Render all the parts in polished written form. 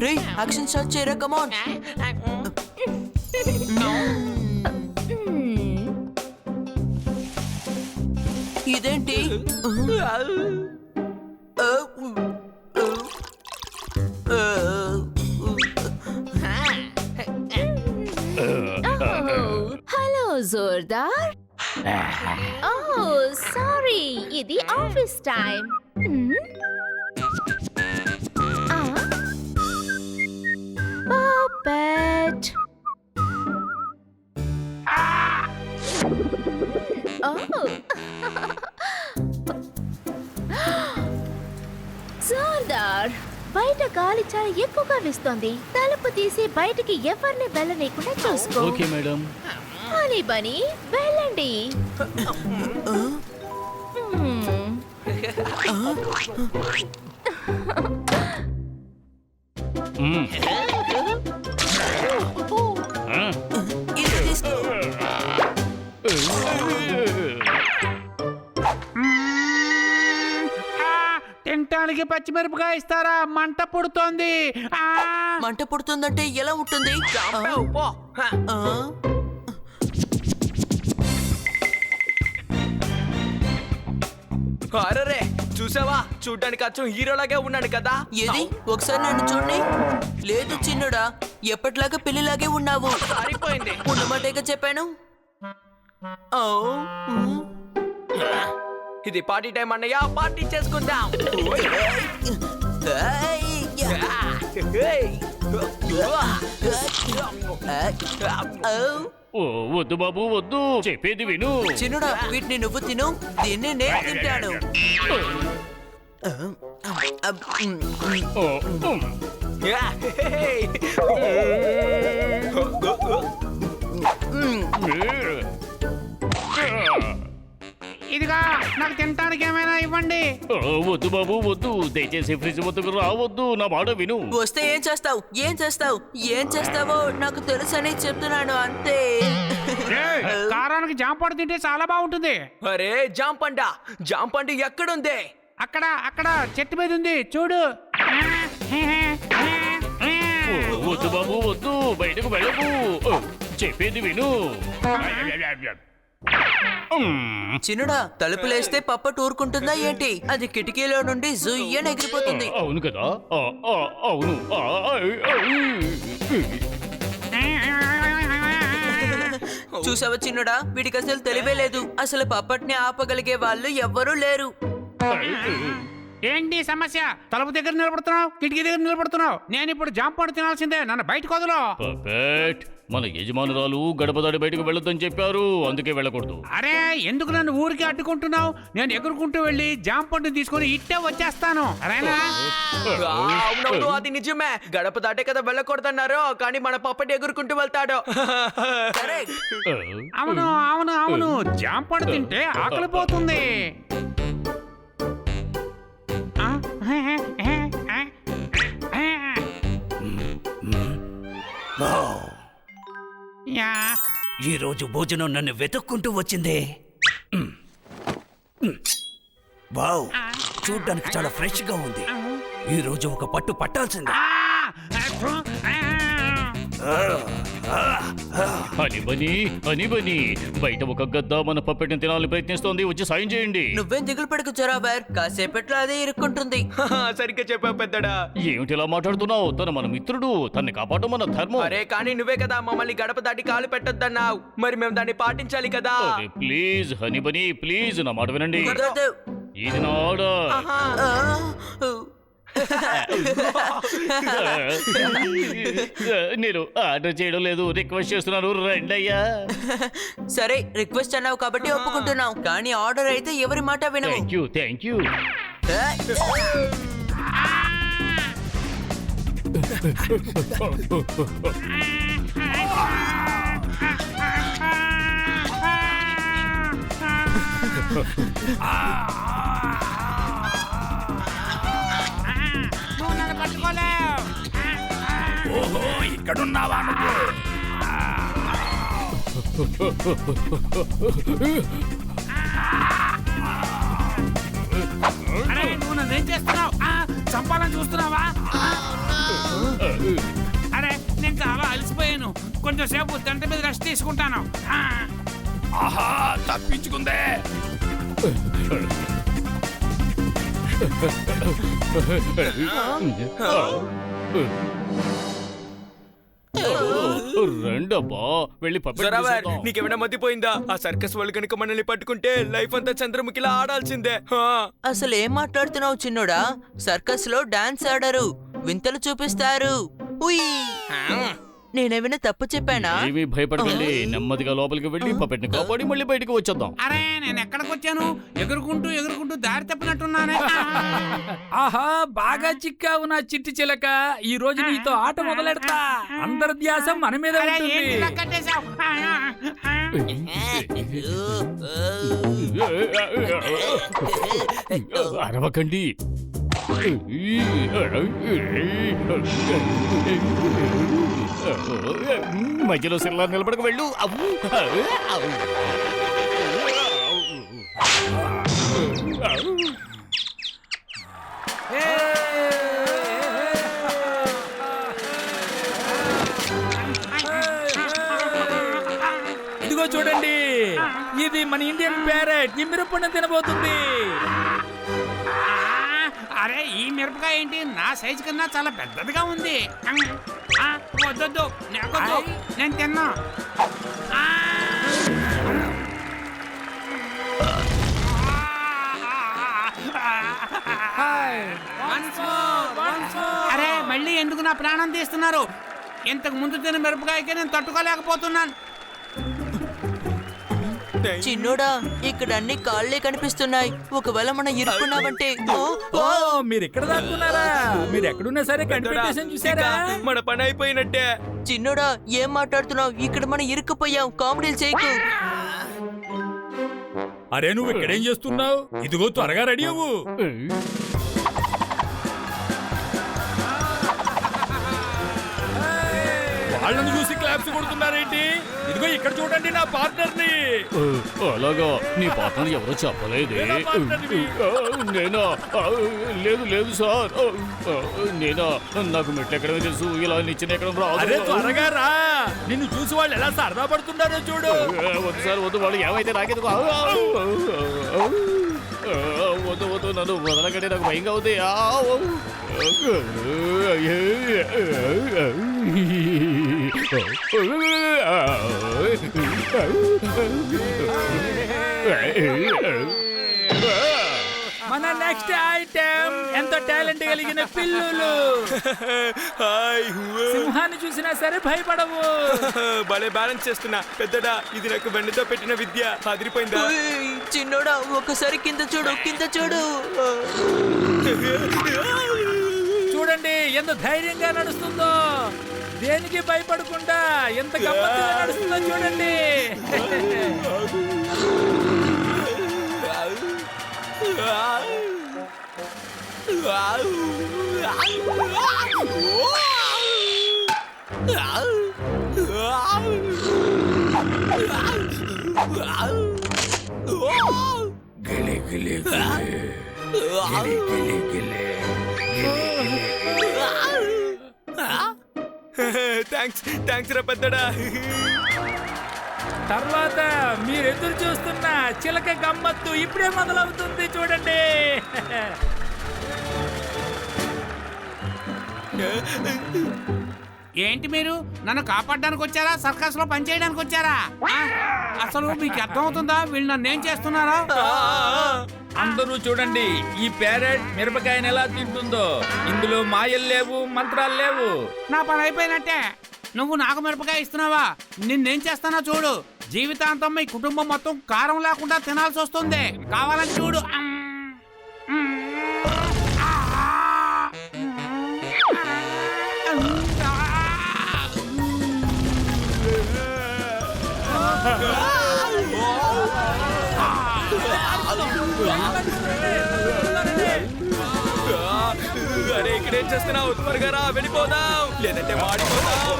రే action start చేయరా కమాన్. ఇదేంటి hello Jordar. Sorry, ఇది ఆఫీస్ టైం. Puppet. జోర్దార్, బయట గాలి చాలా ఎక్కువగా వీస్తోంది. తలుపు తీసి బయటికి ఎవరిని వెళ్ళనీయకుండా చూసుకో. Okay madam. హనీ బనీ, వెళ్ళండి. తినటానికి పచ్చిమిరపకాయ ఇస్తారా? మంట పుడుతోంది. మంట పుడుతుందంటే ఎలా ఉంటుంది? అరే చూసావా, చూడ్డానికి అచ్చం హీరోలాగే ఉన్నాడు కదా. ఏది ఒకసారి నన్ను చూడండి. లేదు చిన్నుడా, ఎప్పటిలాగా పెళ్లిలాగే ఉన్నావు. సరిపోయింది. ఉన్నమాటేగా చెప్పాను. ఇది పార్టీ టైం అన్నయ్య, పార్టీ చేసుకుందాం. వద్దు బాబు వద్దు, చెప్పేది విను. చిన్నుడా, వీటిని నువ్వు తిను, దీన్ని నేను తింటాను. ఇదిగా నాకు తినటానికి ఏమైనా ఇవ్వండి. వద్దు బాబు వద్దు, దయచేసి ఫ్రిడ్జ్ వద్దకు రావద్దు, నా మాట విను. వస్తే ఏం చేస్తావు? ఏం చేస్తావు? ఏం చేస్తావో నాకు తెలుసని చెప్తున్నాను అంతే. కారానికి జాంపండు తింటే చాలా బాగుంటుంది. అరే జాంపండు ఎక్కడుంది? అక్కడ అక్కడ చెట్టు మీద ఉంది చూడు. వద్దు బాబు వద్దు, బయటకు వెళ్ళకు, చెప్పేది విను. చిన్నుడా, తలుపులేస్తే పప్ప టూరుకుంటుందా ఏంటి? అది కిటికీలో నుండి జుయ్యని ఎగిరిపోతుంది. అవును కదా, అవును. చూసావా చిన్నుడా, వీడికి అసలు తెలివే లేదు. అసలు పప్పట్ని ఆపగలిగే వాళ్ళు ఎవ్వరూ లేరు. ఏంటి సమస్య? తలుపు దగ్గర నిలబడుతున్నావు, కిటికీ దగ్గర నిలబడుతున్నావు. నేను ఇప్పుడు జాంపండు తినాల్సిందే, నన్ను బయటకు వదలు. మన యజమానురాలు గడప దాడి బయటకు వెళ్ళొద్దని చెప్పారు, అందుకే వెళ్ళకూడదు. అరే ఎందుకు నన్ను ఊరికి అడ్డుకుంటున్నావు? నేను ఎగురుకుంటూ వెళ్ళి జాంపండు తీసుకొని ఇట్టే వచ్చేస్తాను. అవునవును, అది నిజమే. గడప దాటే కదా వెళ్ళకూడదన్నారు, కానీ మన పప్పటి ఎగురుకుంటూ వెళ్తాడు. అవును అవును అవును, జాంపండు తింటే ఆకలి పోతుంది. ఈ రోజు భోజనం నన్ను వెతుక్కుంటూ వచ్చింది. వావ్, చూడ్డానికి చాలా ఫ్రెష్ గా ఉంది. ఈ రోజు ఒక పట్టు పట్టాల్సింది. అని బని బయట ఒక గద్ద మన పప్పెట్ని తినాలని ప్రయత్నిస్తోంది, వచ్చి సాయం చేయండి. నువ్వేం దిగులు పడకు జరాబర్, కాసేపట్లో అదే ఇరుక్కుంటుంది. సరిగ్గా చెప్పావు పెద్దడా. ఏమిటి ఇలా మాట్లాడుతున్నావు? తన మన మిత్రుడు, తన్ని కాపాడటం మన ధర్మం. అరే కానీ నువ్వే కదా మమ్మల్ని గడప దాటి కాలు పెట్టొద్దన్నావు, మరి మేము దాన్ని పాటించాలి కదా. ప్లీజ్ హనీ బనీ, ప్లీజ్ నా మాట వినండి. ఇది నా ఆర్డర్. నేను ఆర్డర్ చేయడం లేదు, రిక్వెస్ట్ చేస్తున్నాను, రండి అయ్యా. సరే, రిక్వెస్ట్ అన్నావు కాబట్టి ఒప్పుకుంటున్నావు, కానీ ఆర్డర్ అయితే ఎవరి మాట వినవు. Thank you. ఓహో, ఇక్కడున్నావా నువ్వు? ఏం చేస్తున్నావు? చంపాలని చూస్తున్నావా? అరే నేను చాలా అలసిపోయాను, కొంచెం సేపు తంట మీద రెస్ట్ తీసుకుంటాను. ఆహా, తప్పించుకుందే. రెండబ్బా వెళ్ళి జొరావర్, నీకేమైనా మతిపోయిందా? ఆ సర్కస్ వాళ్ళు కనుక మనల్ని పట్టుకుంటే లైఫ్ అంతా చంద్రముఖిలా ఆడాల్సిందే. అసలు ఏం మాట్లాడుతున్నావు చిన్నోడా? సర్కస్ లో డాన్స్ ఆడరు, వింతలు చూపిస్తారు. ఉయ్! నేనేమైనా తప్పు చెప్పానా? ఏమీ భయపడకండి, నెమ్మదిగా లోపలికి వెళ్ళి పప్పెట్ని కాపాడి మళ్ళీ బయటకు వచ్చేద్దాం. అరే నేను ఎక్కడికి వచ్చాను? ఎగురుకుంటూ ఎగురుకుంటూ దారి తప్పినట్టున్నానే. ఆహా, బాగా చిక్కావు నా చిట్టి చిలక. ఈ రోజు నీతో ఆట మొదలెడతా. అందరి ధ్యాస మన మీద అరే, ఉంటుంది. ఏంటి ఇలా కట్టేశావ్? అరవకండి. మధ్యలో సిల్లా నిలబడక వెళ్ళు. ఇదిగో చూడండి, ఇది మన ఇండియన్ ప్యారెట్ ఈ మిరపండు తినబోతుంది. అరే ఈ మిరపకాయ ఏంటి నా సైజు కన్నా చాలా పెద్దదిగా ఉంది. వద్దొద్దు, నాకొద్దు, నేను తిన్నా. అరే మళ్ళీ ఎందుకు నా ప్రాణం తీస్తున్నారు? ఇంతకు ముందు తిన్న మిరపకాయకే నేను తట్టుకోలేకపోతున్నాను. చిన్నోడా, ఇక్కడ అన్ని కాళ్ళే కనిపిస్తున్నాయి. ఒకవేళ మనం ఇరుక్కున్నామంటే ఓ, మీరు ఇక్కడ దాక్కున్నారా? మీరు ఎక్కడున్నా సరే కనిపెట్టేసాను చూసారా? మన పని అయిపోయినట్టే. చిన్నోడా, ఏం మాట్లాడుతున్నావు? ఇక్కడ మనం ఇరుక్కుపోయాం, కామెడీలు చేయకు. అరే నువ్వు ఇక్కడేం చేస్తున్నావు? ఇదిగో త్వరగా రెడీ అవ్వు. వాళ్ళని చూసి క్లాప్స్ కొడుతున్నారేంటి? ఇదిగో ఇక్కడ చూడండి నా పార్ట్నర్ ని. అలాగా, నీ పాత్రను ఎవరో చెప్పలేదే. నేనా? లేదు లేదు సార్, నేనా? నాకు మెట్లు ఎక్కడమే తెలుసు, ఇలా నిచ్చిన ఎక్కడం అరే రాదు. త్వరగా రా, నిన్ను చూసి వాళ్ళు ఎలా సరదా పడుతున్నారో చూడు. వద్దు సార్ వద్దు, వాళ్ళు ఏమైతే నాకెందుకు. వద్దు వద్దు, నన్ను వదలకండి, నాకు భయంగా ఉంది. మన నెక్స్ట్ ఐటమ్ ఎంతో టాలెంట్ కలిగిన పిల్లులు. సింహాన్ని చూసినా సరే భయపడవు. భలే బ్యాలెన్స్ చేస్తున్నా పెద్దడా. ఇది నాకు వెన్నతో పెట్టిన విద్య. అదిరిపోయిందా? ఉయ్! చిన్నోడా, ఒకసారి కింద చూడు, కింద చూడు. చూడండి ఎంత ధైర్యంగా నడుస్తుందో, దేనికి భయపడకుండా ఎంత గమ్మత్తుగా నడుస్తుందో చూడండి. గిలి గిలి గిలి గిలి గిలి థ్యాంక్స్ రా పెద్దడా. తర్వాత మీరు ఎదురు చూస్తున్న చిలక గమ్మత్తు ఇప్పుడే మొదలవుతుంది చూడండి. ఏంటి మీరు నన్ను కాపాడడానికి వచ్చారా, సర్కస్ లో పనిచేయడానికి వచ్చారా? అసలు మీకు అర్థమవుతుందా వీళ్ళు నన్ను ఏం చేస్తున్నారా? అందరూ చూడండి, ఈ ప్యారెట్ మిరపకాయని ఎలా తింటుందో. ఇందులో మాయలు లేవు, మంత్రాలు లేవు. నా పని అయిపోయినట్టే. నువ్వు నాకు మిరపకాయ ఇస్తున్నావా? నిన్నేం చేస్తానో చూడు. జీవితాంతం మీ కుటుంబం మొత్తం కారం లేకుండా తినాల్సి వస్తుంది. కావాలని చూడు. అరే ఇక్కడేం చేస్తున్నావు? త్వరగా రా, వెళ్ళిపోదాం, లేదంటే మాడిపోదాం.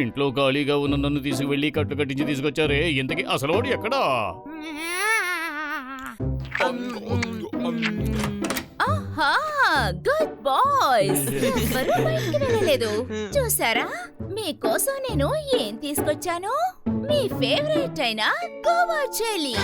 ఇంట్లో ఖాళీగా ఉన్న నన్ను తీసుకువెళ్ళి కట్టు కట్టించి తీసుకొచ్చారే ఇంతకీ అసలు వాడు ఎక్కడా? ఆహా గుడ్ బాయ్స్. ఎవ్వరూ బయటికి వెళ్ళలేదు. చూసారా, మీకోసం నేను ఏం తీసుకొచ్చాను? మీ ఫేవరెట్ అయిన గోవా చెలి.